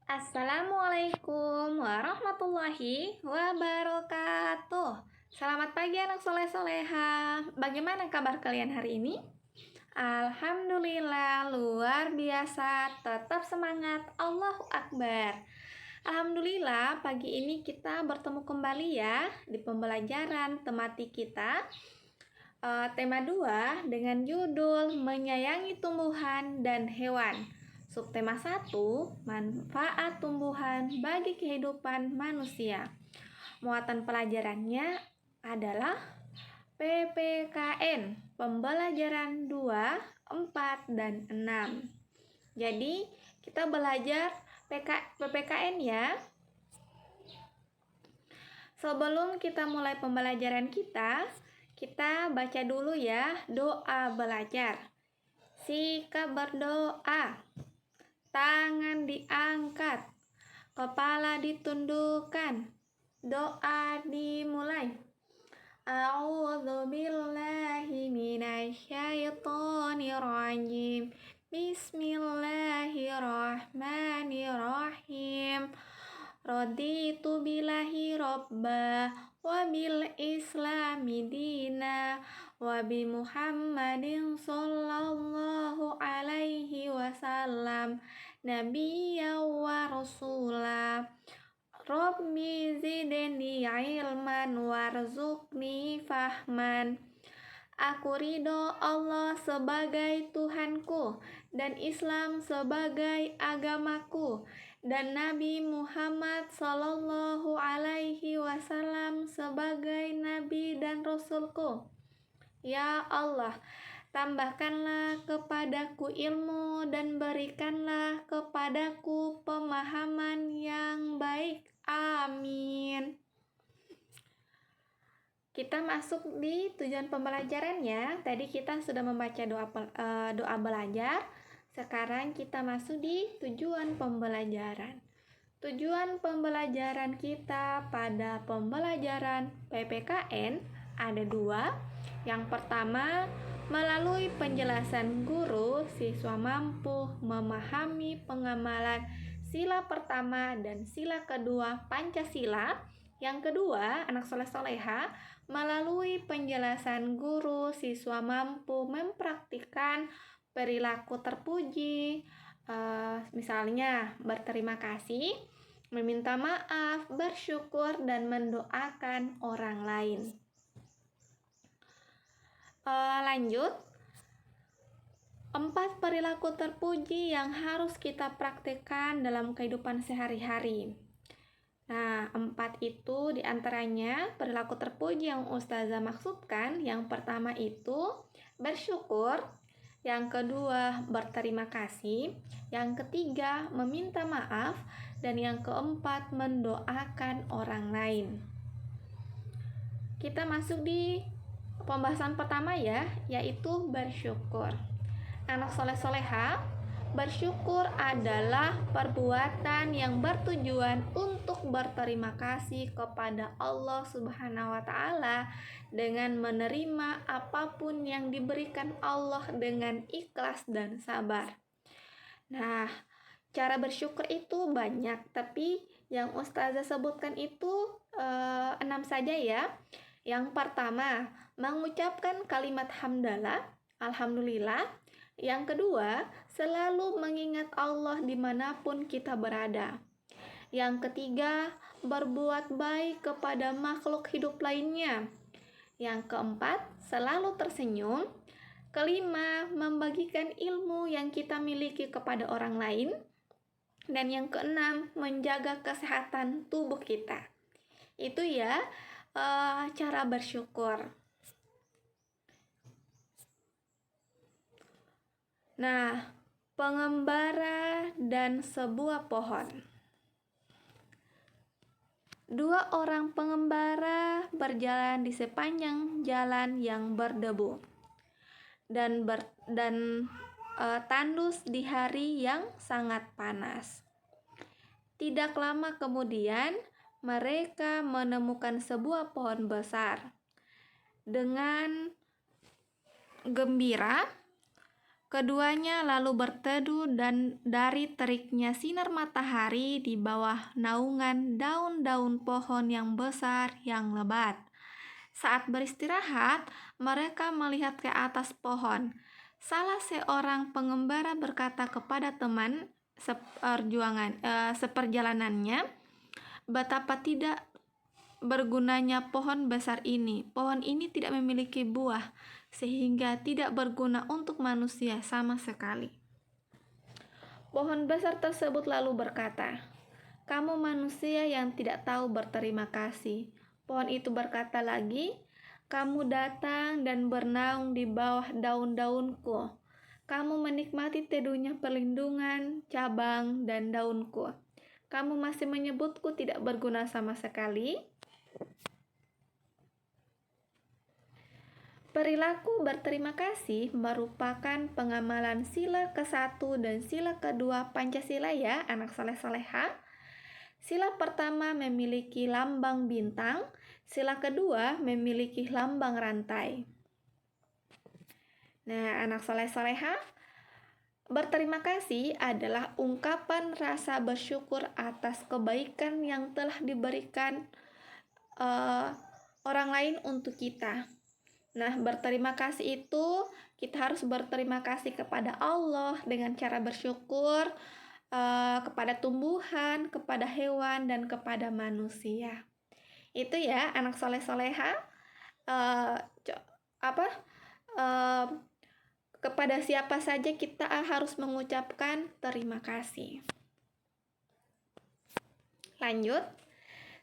Assalamualaikum warahmatullahi wabarakatuh. Selamat pagi anak soleh-soleha. Bagaimana kabar kalian hari ini? Alhamdulillah luar biasa. Tetap semangat. Allahu Akbar. Alhamdulillah pagi ini kita bertemu kembali ya di pembelajaran tematik kita. Tema 2 dengan judul menyayangi tumbuhan dan hewan. Subtema 1, manfaat tumbuhan bagi kehidupan manusia. Muatan pelajarannya adalah PPKN, pembelajaran 2, 4, dan 6. Jadi, kita belajar PPKN ya. Sebelum kita mulai pembelajaran kita baca dulu ya doa belajar. Sikap berdoa. Tangan diangkat, kepala ditundukkan, doa dimulai. A'udzubillahi minasyaitonirrajim. Bismillahirrahmanirrahim. Raditu billahi robba wa bil islami dina wa bi Muhammadin sallallahu alaihi wasallam nabiyya wa rasula. Rabbi zidni ilman warzuqni fahman. Aku ridho Allah sebagai Tuhanku dan Islam sebagai agamaku dan Nabi Muhammad sallallahu alaihi wasallam sebagai nabi dan rasulku. Ya Allah, tambahkanlah kepadaku ilmu dan berikanlah kepadaku pemahaman yang baik. Amin. Kita masuk di tujuan pembelajarannya. Tadi kita sudah membaca doa belajar. Sekarang kita masuk di tujuan pembelajaran. Tujuan pembelajaran kita pada pembelajaran PPKN ada 2. Yang pertama, melalui penjelasan guru, siswa mampu memahami pengamalan sila pertama dan sila kedua Pancasila. Yang kedua, anak soleh-soleha, melalui penjelasan guru, siswa mampu mempraktikkan perilaku terpuji, misalnya berterima kasih, meminta maaf, bersyukur, dan mendoakan orang lain. Lanjut, 4 perilaku terpuji yang harus kita praktikkan dalam kehidupan sehari-hari. Nah, 4 itu diantaranya perilaku terpuji yang Ustazah maksudkan. Yang pertama itu bersyukur, yang kedua berterima kasih, yang ketiga meminta maaf, dan yang keempat mendoakan orang lain. Kita masuk di pembahasan pertama ya, yaitu bersyukur. Anak soleh-soleha, bersyukur adalah perbuatan yang bertujuan untuk berterima kasih kepada Allah Subhanahu wa Ta'ala dengan menerima apapun yang diberikan Allah dengan ikhlas dan sabar. Nah, cara bersyukur itu banyak, tapi yang Ustazah sebutkan itu 6 saja ya. Yang pertama, mengucapkan kalimat hamdalah, alhamdulillah. Yang kedua, selalu mengingat Allah dimanapun kita berada. Yang ketiga, berbuat baik kepada makhluk hidup lainnya. Yang keempat, selalu tersenyum. Kelima, membagikan ilmu yang kita miliki kepada orang lain. Dan yang keenam, menjaga kesehatan tubuh kita. Itu ya cara bersyukur. Nah, pengembara dan sebuah pohon. 2 orang pengembara berjalan di sepanjang jalan yang berdebu dan tandus di hari yang sangat panas. Tidak lama kemudian, mereka menemukan sebuah pohon besar. Dengan gembira, Keduanya lalu berteduh dan dari teriknya sinar matahari di bawah naungan daun-daun pohon yang besar yang lebat. Saat beristirahat, mereka melihat ke atas pohon. Salah seorang pengembara berkata kepada teman seperjalanannya, "Betapa tidak bergunanya pohon besar ini. Pohon ini tidak memiliki buah, sehingga tidak berguna untuk manusia sama sekali." Pohon besar tersebut lalu berkata, "Kamu manusia yang tidak tahu berterima kasih." Pohon itu berkata lagi, "Kamu datang dan bernaung di bawah daun-daunku. Kamu menikmati teduhnya perlindungan, cabang, dan daunku. Kamu masih menyebutku tidak berguna sama sekali?" Perilaku berterima kasih merupakan pengamalan sila ke-1 dan sila kedua Pancasila ya, anak soleh-soleha. Sila pertama memiliki lambang bintang, sila kedua memiliki lambang rantai. Nah, anak soleh-soleha, berterima kasih adalah ungkapan rasa bersyukur atas kebaikan yang telah diberikan orang lain untuk kita. Nah, berterima kasih itu kita harus berterima kasih kepada Allah dengan cara bersyukur kepada tumbuhan, kepada hewan, dan kepada manusia. Itu ya, anak soleh-soleha. Kepada siapa saja kita harus mengucapkan terima kasih. Lanjut.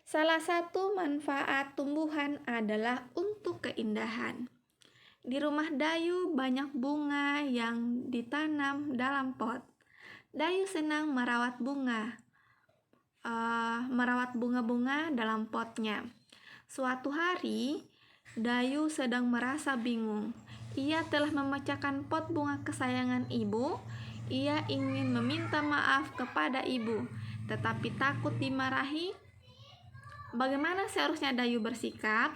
Salah satu manfaat tumbuhan adalah untuk keindahan. Di rumah Dayu banyak bunga yang ditanam dalam pot. Dayu senang merawat bunga-bunga dalam potnya. Suatu hari, Dayu sedang merasa bingung. Ia telah memecahkan pot bunga kesayangan ibu. Ia ingin meminta maaf kepada ibu, tetapi takut dimarahi. Bagaimana seharusnya Dayu bersikap?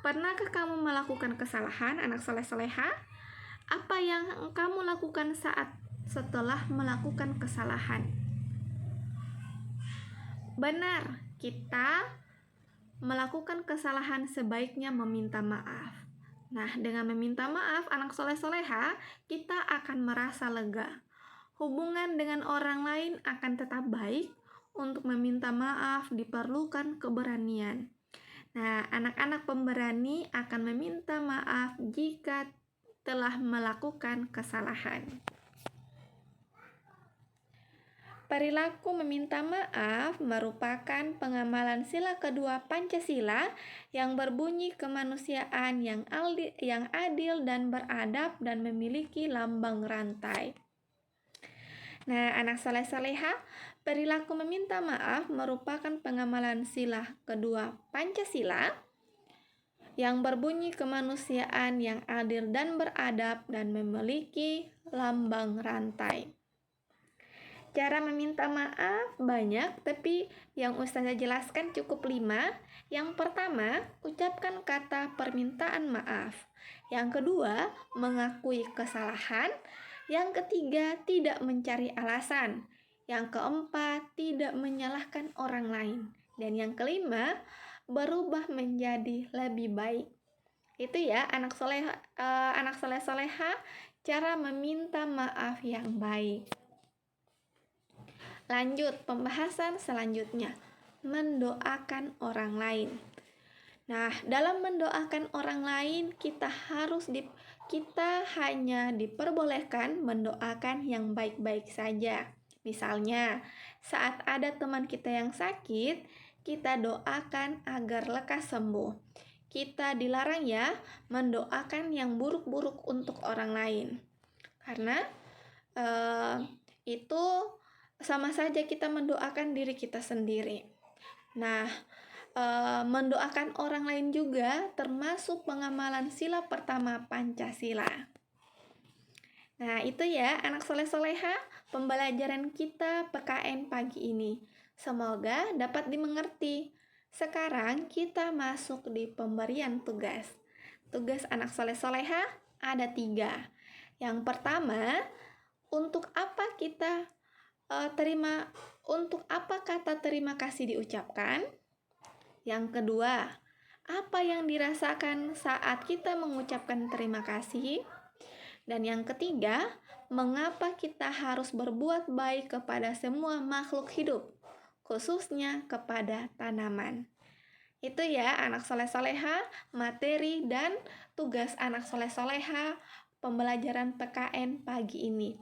Pernahkah kamu melakukan kesalahan, anak soleh-soleha? Apa yang kamu lakukan setelah melakukan kesalahan? Benar, kita melakukan kesalahan sebaiknya meminta maaf. Nah, dengan meminta maaf, anak soleh-soleha, kita akan merasa lega. Hubungan dengan orang lain akan tetap baik. Untuk meminta maaf diperlukan keberanian. Nah, anak-anak pemberani akan meminta maaf jika telah melakukan kesalahan. Perilaku meminta maaf merupakan pengamalan sila kedua Pancasila yang berbunyi kemanusiaan yang adil dan beradab dan memiliki lambang rantai. Nah, anak soleh-soleha, perilaku meminta maaf merupakan pengamalan sila kedua Pancasila yang berbunyi kemanusiaan yang adil dan beradab dan memiliki lambang rantai. Cara meminta maaf banyak, tapi yang Ustazah jelaskan cukup 5. Yang pertama, ucapkan kata permintaan maaf. Yang kedua, mengakui kesalahan. Yang ketiga, tidak mencari alasan. Yang keempat, tidak menyalahkan orang lain. Dan yang kelima, berubah menjadi lebih baik. Itu ya, anak soleh-soleha, cara meminta maaf yang baik. Lanjut, pembahasan selanjutnya, mendoakan orang lain. Nah, dalam mendoakan orang lain, kita hanya diperbolehkan mendoakan yang baik-baik saja. Misalnya, saat ada teman kita yang sakit, kita doakan agar lekas sembuh. Kita dilarang ya mendoakan yang buruk-buruk untuk orang lain. Karena itu sama saja kita mendoakan diri kita sendiri. Nah, mendoakan orang lain juga termasuk pengamalan sila pertama Pancasila. Nah, itu ya anak soleh-soleha, pembelajaran kita PKN pagi ini. Semoga dapat dimengerti. Sekarang kita masuk di pemberian tugas. Tugas anak soleh-soleha ada 3. Yang pertama, untuk apa kita untuk apa kata terima kasih diucapkan? Yang kedua, apa yang dirasakan saat kita mengucapkan terima kasih? Dan yang ketiga, mengapa kita harus berbuat baik kepada semua makhluk hidup, khususnya kepada tanaman. Itu ya anak soleh-soleha, materi dan tugas anak soleh-soleha pembelajaran PKN pagi ini.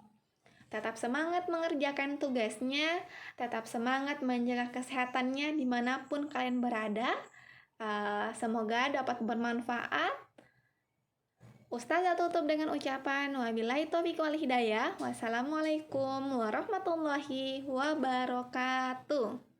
Tetap semangat mengerjakan tugasnya, tetap semangat menjaga kesehatannya dimanapun kalian berada. Semoga dapat bermanfaat. Ustazah tutup dengan ucapan wabillahi taufiq wal hidayah. Wassalamualaikum warahmatullahi wabarakatuh.